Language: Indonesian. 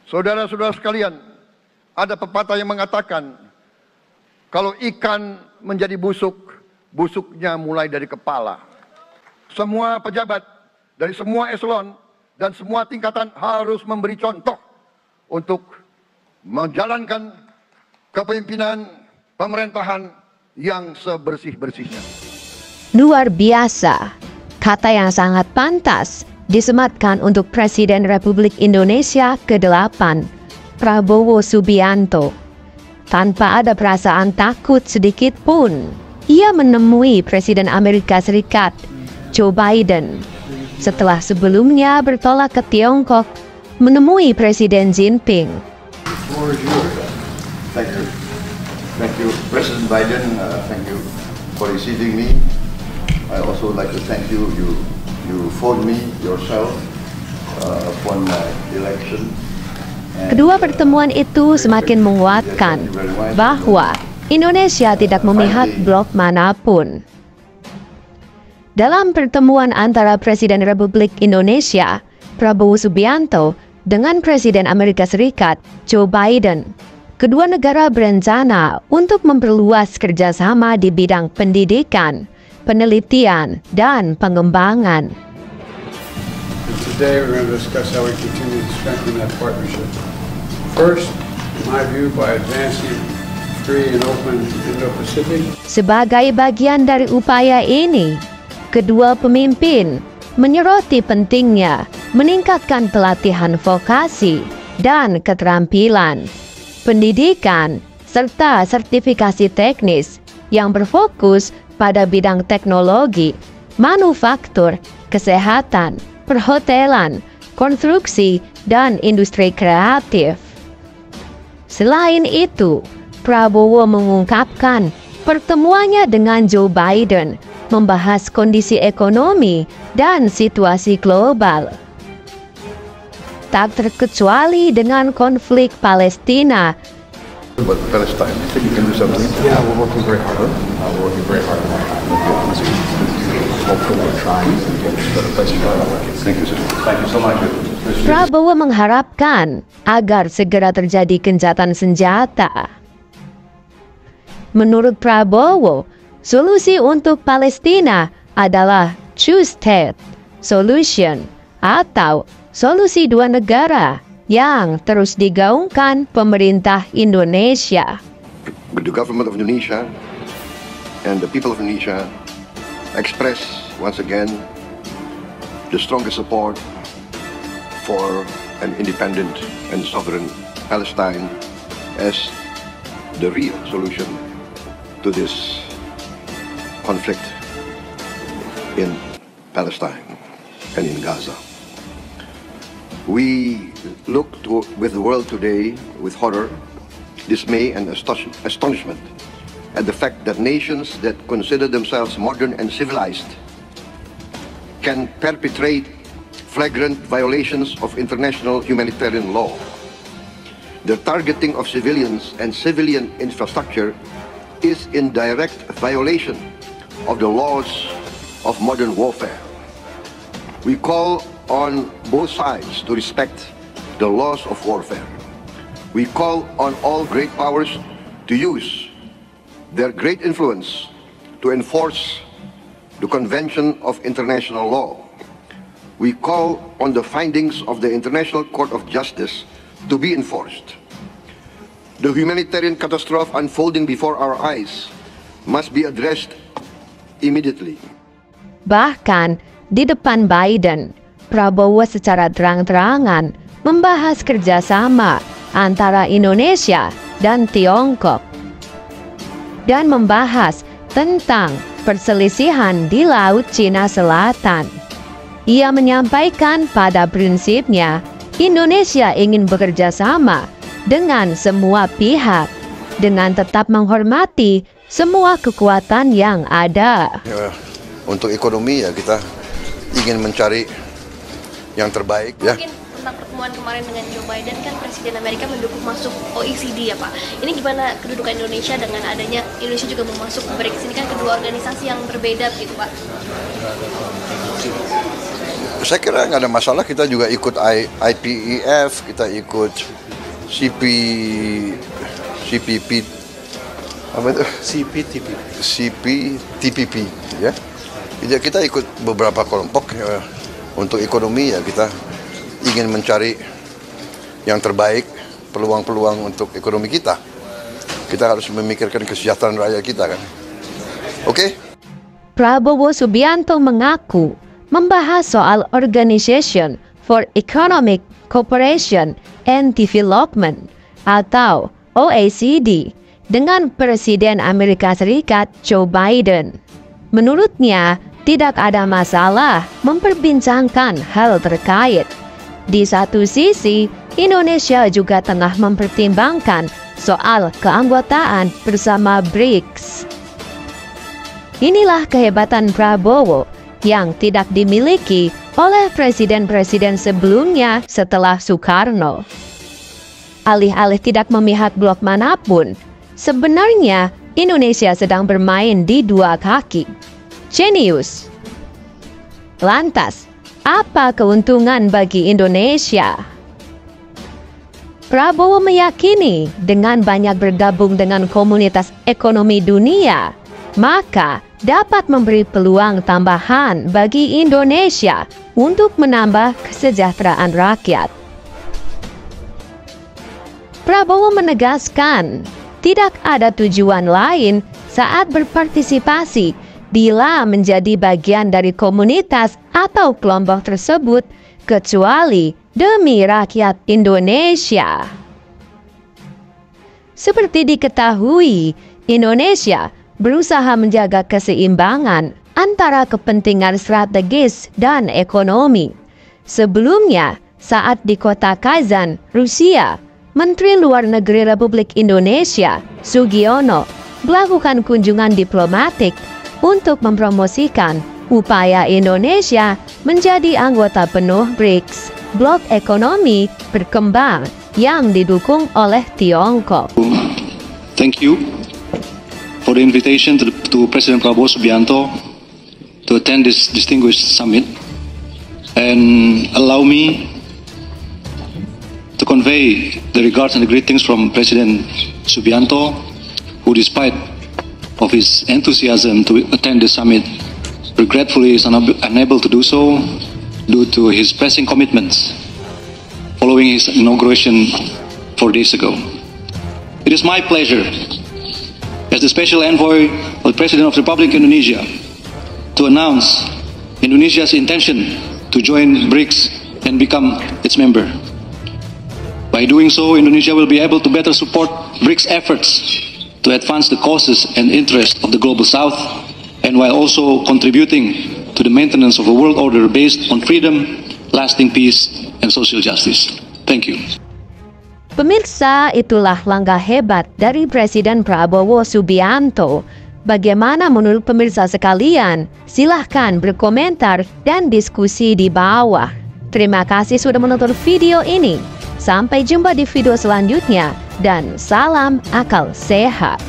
Saudara-saudara sekalian, ada pepatah yang mengatakan, kalau ikan menjadi busuk, busuknya mulai dari kepala. Semua pejabat dari semua eselon dan semua tingkatan harus memberi contoh untuk menjalankan kepemimpinan pemerintahan yang sebersih-bersihnya. Luar biasa, kata yang sangat pantas disematkan untuk Presiden Republik Indonesia ke-8, Prabowo Subianto. Tanpa ada perasaan takut sedikit pun, ia menemui Presiden Amerika Serikat, Joe Biden, setelah sebelumnya bertolak ke Tiongkok menemui Presiden Jinping. Thank you, President Biden. Thank you for receiving me. I also like to thank you. You phoned me yourself upon my election. Kedua pertemuan itu semakin menguatkan bahwa Indonesia tidak memihak blok manapun. Dalam pertemuan antara Presiden Republik Indonesia, Prabowo Subianto, dengan Presiden Amerika Serikat, Joe Biden, kedua negara berencana untuk memperluas kerjasama di bidang pendidikan, penelitian, dan pengembangan. Today we're going to discuss how we continue to strengthen that partnership. First, in my view, by advancing free and open Indo-Pacific. Sebagai bagian dari upaya ini, kedua pemimpin menyoroti pentingnya meningkatkan pelatihan vokasi dan keterampilan, pendidikan, serta sertifikasi teknis yang berfokus pada bidang teknologi, manufaktur, kesehatan, perhotelan, konstruksi, dan industri kreatif. Selain itu, Prabowo mengungkapkan pertemuannya dengan Joe Biden membahas kondisi ekonomi dan situasi global. Tak terkecuali dengan konflik Palestina. But Palestine, I think you can do something. Yeah, we're working very hard. We're working very hard on that. Hopefully we're trying to get a better place to go. Thank you, sir. Thank you so much. Prabowo mengharapkan agar segera terjadi gencatan senjata. Menurut Prabowo, solusi untuk Palestina adalah two-state solution atau solusi dua negara yang terus digaungkan pemerintah Indonesia. The government of Indonesia and the people of Indonesia express once again the strongest support for an independent and sovereign Palestine as the real solution to this conflict in Palestine and in Gaza. We look with the world today with horror, dismay, and astonishment at the fact that nations that consider themselves modern and civilized can perpetrate flagrant violations of international humanitarian law. The targeting of civilians and civilian infrastructure is in direct violation of the laws of modern warfare. We call on both sides to respect the laws of warfare. We call on all great powers to use their great influence to enforce the Convention of International Law. We call on the findings of the International Court of Justice to be enforced. The humanitarian catastrophe unfolding before our eyes must be addressed immediately. Bahkan di depan Biden, Prabowo secara terang-terangan membahas kerjasama antara Indonesia dan Tiongkok dan membahas tentang perselisihan di Laut Cina Selatan. Ia menyampaikan pada prinsipnya Indonesia ingin bekerja sama dengan semua pihak dengan tetap menghormati semua kekuatan yang ada. Ya, untuk ekonomi ya kita ingin mencari yang terbaik. Mungkin tentang pertemuan kemarin dengan Joe Biden, kan Presiden Amerika mendukung masuk OECD ya Pak. Ini gimana kedudukan Indonesia dengan adanya Indonesia juga mau masuk BRICS? Ini kan kedua organisasi yang berbeda gitu Pak. saya kira nggak ada masalah. Kita juga ikut IPEF, kita ikut CPTPP, ya. Kita ikut beberapa kelompok untuk ekonomi, ya kita ingin mencari yang terbaik, peluang-peluang untuk ekonomi kita. Kita harus memikirkan kesejahteraan rakyat kita, kan. Oke? Prabowo Subianto mengaku membahas soal Organization for Economic Cooperation and Development atau OECD dengan Presiden Amerika Serikat Joe Biden. Menurutnya, tidak ada masalah memperbincangkan hal terkait. Di satu sisi, Indonesia juga tengah mempertimbangkan soal keanggotaan bersama BRICS. Inilah kehebatan Prabowo yang tidak dimiliki oleh presiden-presiden sebelumnya setelah Soekarno. Alih-alih tidak memihak blok manapun, sebenarnya Indonesia sedang bermain di dua kaki. Jenius. Lantas, apa keuntungan bagi Indonesia? Prabowo meyakini dengan banyak bergabung dengan komunitas ekonomi dunia, maka dapat memberi peluang tambahan bagi Indonesia untuk menambah kesejahteraan rakyat. Prabowo menegaskan, tidak ada tujuan lain saat berpartisipasi bila menjadi bagian dari komunitas atau kelompok tersebut, kecuali demi rakyat Indonesia. Seperti diketahui, Indonesia berusaha menjaga keseimbangan antara kepentingan strategis dan ekonomi. Sebelumnya, saat di kota Kazan, Rusia, Menteri Luar Negeri Republik Indonesia, Sugiono, melakukan kunjungan diplomatik untuk mempromosikan upaya Indonesia menjadi anggota penuh BRICS, blok ekonomi berkembang yang didukung oleh Tiongkok. Thank you for the invitation to President Prabowo Subianto to attend this distinguished summit, and allow me to convey the regards and the greetings from President Subianto, who despite of his enthusiasm to attend the summit, regretfully is unable to do so due to his pressing commitments following his inauguration 4 days ago. It is my pleasure, as the Special Envoy of the President of the Republic of Indonesia, to announce Indonesia's intention to join BRICS and become its member. By doing so, Indonesia will be able to better support BRICS efforts to advance the causes and interests of the Global South, and while also contributing to the maintenance of a world order based on freedom, lasting peace, and social justice. Thank you. Pemirsa, itulah langkah hebat dari Presiden Prabowo Subianto. Bagaimana menurut pemirsa sekalian? Silahkan berkomentar dan diskusi di bawah. Terima kasih sudah menonton video ini. Sampai jumpa di video selanjutnya dan salam akal sehat.